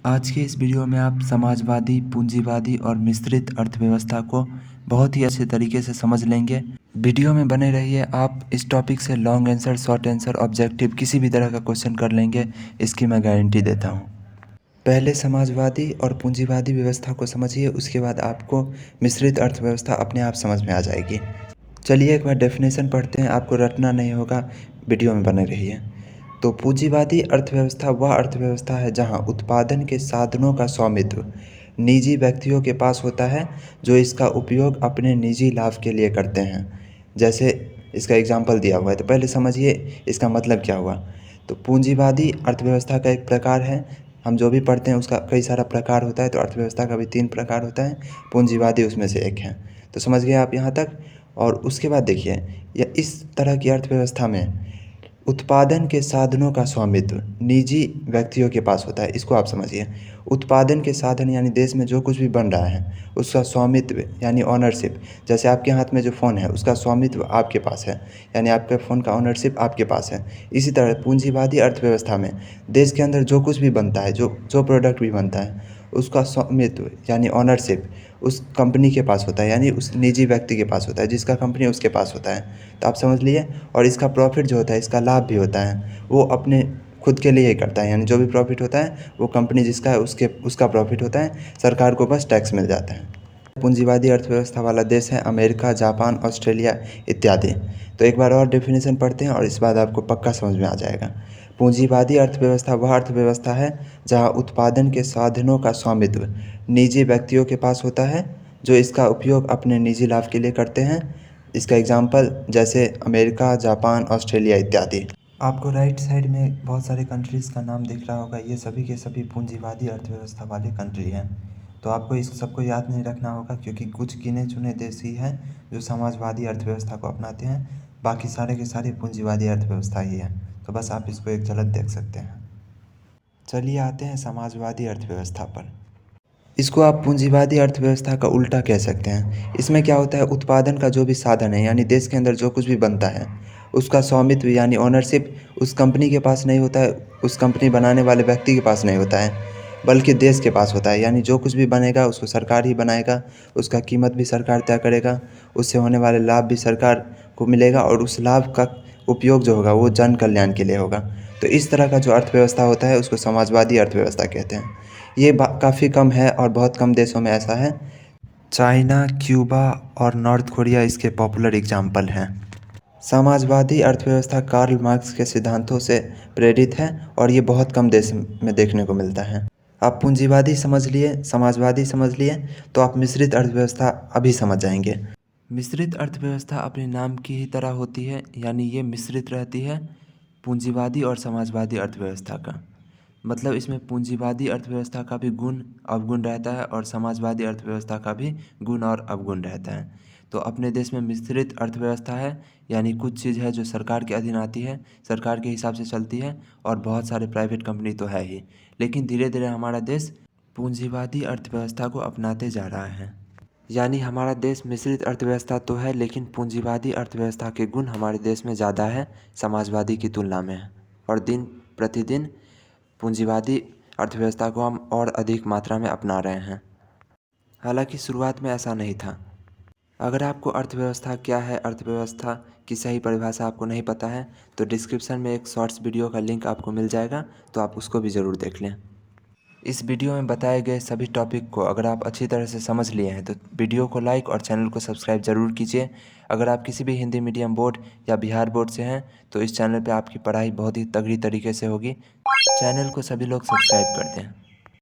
आज के इस वीडियो में आप समाजवादी, पूंजीवादी और मिश्रित अर्थव्यवस्था को बहुत ही अच्छे तरीके से समझ लेंगे। वीडियो में बने रहिए। आप इस टॉपिक से long answer, short answer, objective किसी भी तरह का क्वेश्चन कर लेंगे, इसकी मैं गारंटी देता हूँ। पहले समाजवादी और पूंजीवादी व्यवस्था को समझिए, उसके बाद आपको मिश्रित अर्थव्यवस्था अपने आप समझ में आ जाएगी। चलिए एक बार डेफिनेशन पढ़ते हैं, आपको रटना नहीं होगा, वीडियो में बने रहिए। तो पूंजीवादी अर्थव्यवस्था वह अर्थव्यवस्था है जहां उत्पादन के साधनों का स्वामित्व निजी व्यक्तियों के पास होता है, जो इसका उपयोग अपने निजी लाभ के लिए करते हैं। जैसे इसका एग्जाम्पल दिया हुआ है, तो पहले समझिए इसका मतलब क्या हुआ। तो पूंजीवादी अर्थव्यवस्था का एक प्रकार है, हम जो भी पढ़ते हैं उसका कई सारा प्रकार होता है, तो अर्थव्यवस्था का भी 3 प्रकार होता है, पूंजीवादी उसमें से एक है। तो समझ गए आप यहाँ तक। और उसके बाद देखिए, या इस तरह की अर्थव्यवस्था में उत्पादन के साधनों का स्वामित्व निजी व्यक्तियों के पास होता है, इसको आप समझिए। उत्पादन के साधन यानी देश में जो कुछ भी बन रहा है उसका स्वामित्व यानी ऑनरशिप। जैसे आपके हाथ में जो फ़ोन है उसका स्वामित्व आपके पास है, यानी आपके फ़ोन का ऑनरशिप आपके पास है। इसी तरह पूंजीवादी अर्थव्यवस्था में देश के अंदर जो कुछ भी बनता है, जो जो प्रोडक्ट भी बनता है, उसका स्वामित्व यानी ऑनरशिप उस कंपनी के पास होता है, यानी उस निजी व्यक्ति के पास होता है, जिसका कंपनी उसके पास होता है। तो आप समझ लिए। और इसका प्रॉफिट जो होता है, इसका लाभ भी होता है, वो अपने खुद के लिए ही करता है, यानी जो भी प्रॉफिट होता है वो कंपनी जिसका है उसका प्रॉफिट होता है, सरकार को बस टैक्स मिल जाता है। पूंजीवादी अर्थव्यवस्था वाला देश है अमेरिका, जापान, ऑस्ट्रेलिया इत्यादि। तो एक बार और डेफिनेशन पढ़ते हैं और इस बात आपको पक्का समझ में आ जाएगा। पूंजीवादी अर्थव्यवस्था वह अर्थव्यवस्था है जहां उत्पादन के साधनों का स्वामित्व निजी व्यक्तियों के पास होता है, जो इसका उपयोग अपने निजी लाभ के लिए करते हैं। इसका एग्जाम्पल जैसे अमेरिका, जापान, ऑस्ट्रेलिया इत्यादि। आपको राइट साइड में बहुत सारे कंट्रीज़ का नाम दिख रहा होगा, ये सभी के सभी पूंजीवादी अर्थव्यवस्था वाले कंट्री हैं। तो आपको इस सबको याद नहीं रखना होगा, क्योंकि कुछ गिने चुने देश ही हैं जो समाजवादी अर्थव्यवस्था को अपनाते हैं, बाकी सारे के सारे पूंजीवादी अर्थव्यवस्था ही है। तो बस आप इसको एक झलक देख सकते हैं। चलिए आते हैं समाजवादी अर्थव्यवस्था पर। इसको आप पूंजीवादी अर्थव्यवस्था का उल्टा कह सकते हैं। इसमें क्या होता है, उत्पादन का जो भी साधन है, यानी देश के अंदर जो कुछ भी बनता है उसका स्वामित्व यानी ओनरशिप उस कंपनी के पास नहीं होता है, उस कंपनी बनाने वाले व्यक्ति के पास नहीं होता है, बल्कि देश के पास होता है। यानी जो कुछ भी बनेगा उसको सरकार ही बनाएगा, उसका कीमत भी सरकार तय करेगा, उससे होने वाले लाभ भी सरकार को मिलेगा, और उस लाभ का उपयोग जो होगा वो जन कल्याण के लिए होगा। तो इस तरह का जो अर्थव्यवस्था होता है उसको समाजवादी अर्थव्यवस्था कहते हैं। ये काफ़ी कम है और बहुत कम देशों में ऐसा है। चाइना, क्यूबा और नॉर्थ कोरिया इसके पॉपुलर एग्जाम्पल हैं। समाजवादी अर्थव्यवस्था कार्ल मार्क्स के सिद्धांतों से प्रेरित है और ये बहुत कम देश में देखने को मिलता है। आप पूंजीवादी समझ लिए, समाजवादी समझ लिए, तो आप मिश्रित अर्थव्यवस्था अभी समझ जाएंगे। मिश्रित अर्थव्यवस्था अपने नाम की ही तरह होती है, यानी ये मिश्रित रहती है पूंजीवादी और समाजवादी अर्थव्यवस्था का। मतलब इसमें पूंजीवादी अर्थव्यवस्था का भी गुण अवगुण रहता है और समाजवादी अर्थव्यवस्था का भी गुण और अवगुण रहता है। तो अपने देश में मिश्रित अर्थव्यवस्था है, यानी कुछ चीज़ है जो सरकार के अधीन आती है, सरकार के हिसाब से चलती है, और बहुत सारे प्राइवेट कंपनी तो है ही। लेकिन धीरे धीरे हमारा देश पूंजीवादी अर्थव्यवस्था को अपनाते जा रहा है। यानी हमारा देश मिश्रित अर्थव्यवस्था तो है, लेकिन पूंजीवादी अर्थव्यवस्था के गुण हमारे देश में ज़्यादा है समाजवादी की तुलना में। और दिन प्रतिदिन पूंजीवादी अर्थव्यवस्था को हम और अधिक मात्रा में अपना रहे हैं। हालांकि शुरुआत में ऐसा नहीं था। अगर आपको अर्थव्यवस्था क्या है, अर्थव्यवस्था की सही परिभाषा आपको नहीं पता है, तो डिस्क्रिप्शन में एक शॉर्ट्स वीडियो का लिंक आपको मिल जाएगा, तो आप उसको भी ज़रूर देख लें। इस वीडियो में बताए गए सभी टॉपिक को अगर आप अच्छी तरह से समझ लिए हैं तो वीडियो को लाइक और चैनल को सब्सक्राइब ज़रूर कीजिए। अगर आप किसी भी हिंदी मीडियम बोर्ड या बिहार बोर्ड से हैं तो इस चैनल पे आपकी पढ़ाई बहुत ही तगड़ी तरीके से होगी। चैनल को सभी लोग सब्सक्राइब कर दें।